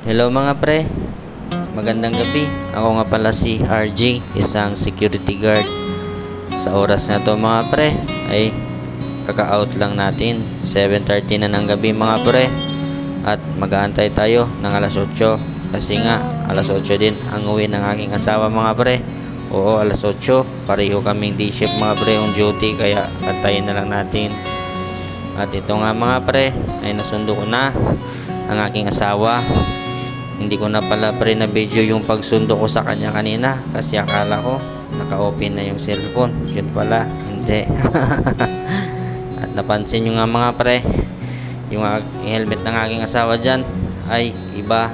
Hello mga pre, magandang gabi. Ako nga pala si RJ, isang security guard. Sa oras na to mga pre, ay kaka-out lang natin. 7:30 na ng gabi mga pre. At mag-aantay tayo ng alas 8. Kasi nga, alas 8 din ang uwi ng aking asawa mga pre. Oo, alas 8. Pareho kaming D-shift mga pre, on duty. Kaya antayin na lang natin. At ito nga mga pre, ay nasundo ko na ang aking asawa. Hindi ko na pala pre na video yung pagsundo ko sa kanya kanina kasi akala ko naka-open na yung cellphone. Yun pala, hindi. At napansin nyo nga mga pre, yung helmet ng aking asawa dyan ay iba.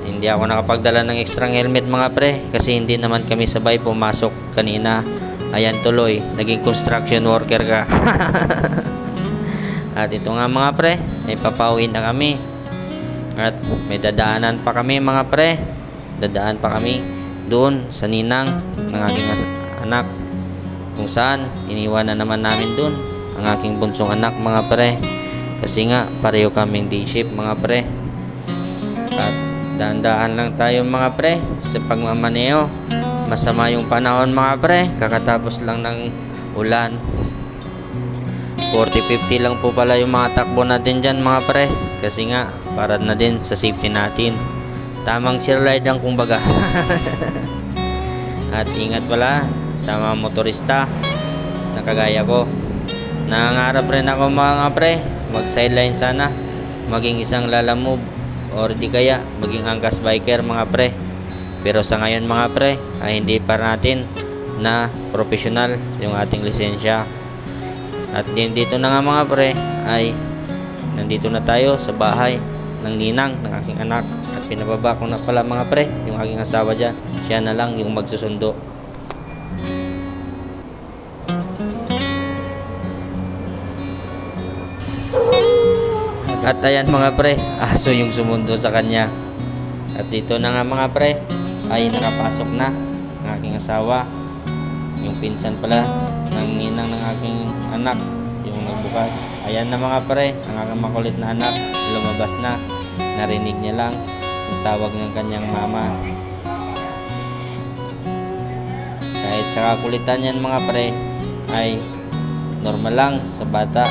Hindi ako nakapagdala ng extra helmet mga pre kasi hindi naman kami sabay pumasok kanina. Ayan tuloy, naging construction worker ka. At ito nga mga pre, ay papauwiin na kami. At may dadaanan pa kami mga pre. Dadaan pa kami doon sa ninang ng aking anak, kung saan iniwan na naman namin doon ang aking bunsong anak mga pre. Kasi nga pareho kaming D-shift mga pre. At dahan-dahan lang tayo mga pre sa pagmamaneo. Masama yung panahon mga pre, kakatapos lang ng ulan. 40-50 lang po pala yung mga takbo natin dyan mga pre. Kasi nga para na din sa safety natin. Tamang cheerlead lang kumbaga. At ingat pala sa mga motorista na kagaya ko. Nangangarap rin ako mga pre, mag sideline sana, maging isang lalamove, or di kaya maging angkas biker mga pre. Pero sa ngayon mga pre ay hindi pa natin na professional yung ating lisensya. At dito na nga mga pre ay nandito na tayo sa bahay ng ninang ng aking anak. At pinababa ko na pala mga pre yung aking asawa dyan. Siya na lang yung magsusundo. At ayan mga pre, aso yung sumundo sa kanya. At dito na nga mga pre ay nakapasok na ng aking asawa. Yung pinsan pala ng ninang ng aking anak yung nagbukas. Ayan na mga pre, ang aking makulit na anak lumabas na. Narinig niya lang yung tawag ng kanyang mama. Kahit sa kakulitan yan mga pre ay normal lang sa bata.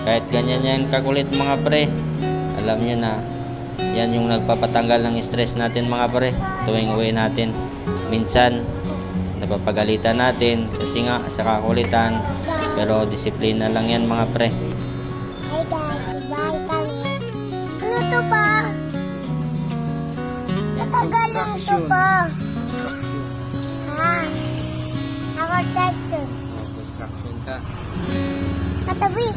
Kahit ganyan yan kakulit mga pre, alam nyo na yan yung nagpapatanggal ng stress natin mga pre tuwing uwi natin. Minsan napapagalitan natin kasi nga sa kakulitan, pero disiplina lang yan mga pre. Hey guys, bye kami. Ano to pa? Natagal lang to pa. Ha? Ako dito. Construction ka. Katabi.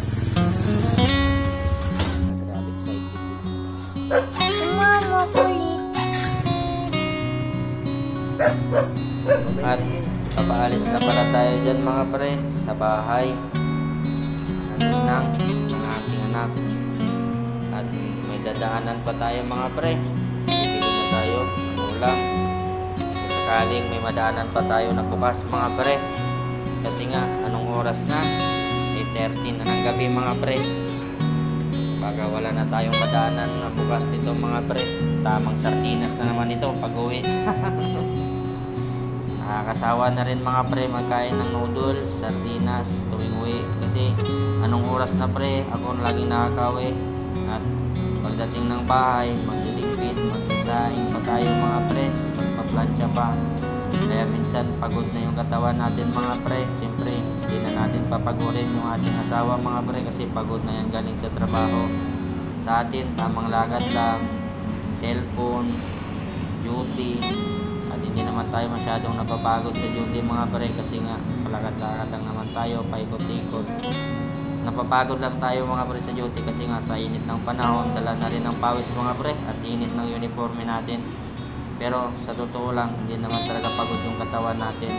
Mama kulit. At papaalis na pala tayo dyan mga pre sa bahay ng ninang ng aking anak. At may dadaanan pa tayo mga pre. Bibili na tayo ng ulam kung sakaling may madaanan pa tayo na bukas mga pre. Kasi nga anong oras na? 8:13 na ng gabi mga pre. Baka wala na tayong madaanan na bukas dito mga pre. Tamang sardinas na naman ito pag uwi. Nakakasawa na rin mga pre magkain ng noodles, sardinas tuwing uwi. Kasi anong oras na pre, ako laging nakakauwi. At pagdating ng bahay, magliligpit, magsasaing pa tayo mga pre, magpaplansya pa. Kaya minsan pagod na yung katawan natin mga pre. Siyempre hindi na natin papagurin yung ating asawa mga pre kasi pagod na yan galing sa trabaho. Sa atin tamang lakad lang, cellphone, duty. At hindi naman tayo masyadong napapagod sa duty mga pre kasi nga palakad-lakad lang naman tayo, paikot-ikot. Napapagod lang tayo mga pre sa duty kasi nga sa init ng panahon, dala na rin ng pawis mga pre at init ng uniforme natin. Pero sa totoo lang, hindi naman talaga pagod yung katawan natin.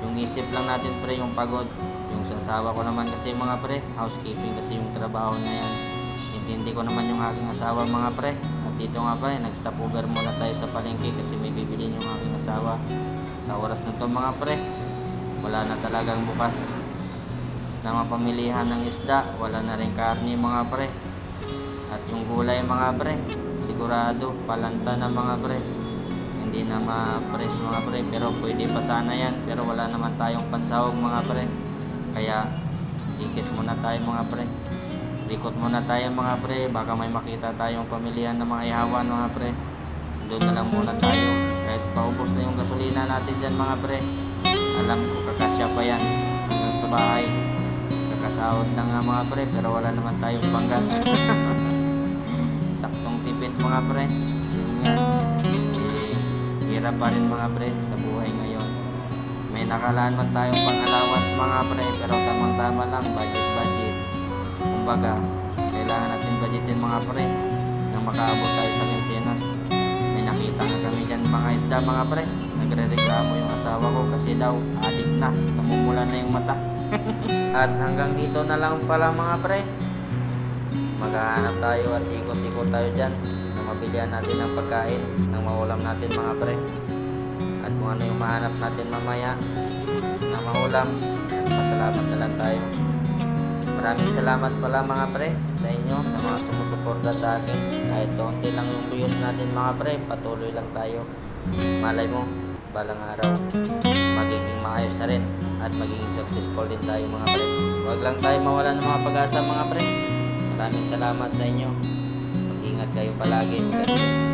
Yung isip lang natin pre yung pagod. Yung sa asawa ko naman kasi mga pre, housekeeping kasi yung trabaho na yan. Intindi ko naman yung aking asawa mga pre. At dito nga pre, nag-stop over muna tayo sa palengke kasi may bibilin yung aking asawa. Sa oras na to mga pre, wala na talagang bukas na mapamilihan ng isda. Wala na rin karne mga pre. At yung gulay mga pre, sigurado palanta na mga pre, hindi na ma-press mga pre, pero pwede pa sana yan, pero wala naman tayong pansahog mga pre, kaya ikis muna tayo mga pre, likot muna tayo mga pre, baka may makita tayong pamilihan ng mga ihawan mga pre, doon na lang muna tayo, kahit paubos na yung gasolina natin dyan mga pre, alam ko kakasya pa yan hanggang sa bahay, kakasahod na nga mga pre, pero wala naman tayong panggas. Saktong tipid mga pre, yun nga, hirap pa rin mga pre sa buhay ngayon. May nakalaan man tayong pang-allowance mga pre, pero tamang-tama lang, budget. Kumbaga, kailangan natin budgetin mga pre nang makaabot tayo sa kinsenas. May nakita nga kami dyan mga isda mga pre, nagre-reklamo yung asawa ko kasi daw adik na, namumula na yung mata. At hanggang dito na lang pala mga pre, maghahanap tayo at ikot-ikot tayo dyan na mabilihan natin ng pagkain nang maulam natin mga pre, at kung ano yung mahanap natin mamaya na maulam, pasalamat na lang tayo. Maraming salamat pala mga pre sa inyo, sa mga sumusuporta sa akin. Kahit konti lang yung views natin mga pre, patuloy lang tayo. Malay mo, balang araw magiging maayos na rin at magiging successful din tayo mga pre. Huwag lang tayo mawala ng mga pag-asa mga pre. Maraming salamat sa inyo. Mag-ingat kayo palagi. God bless.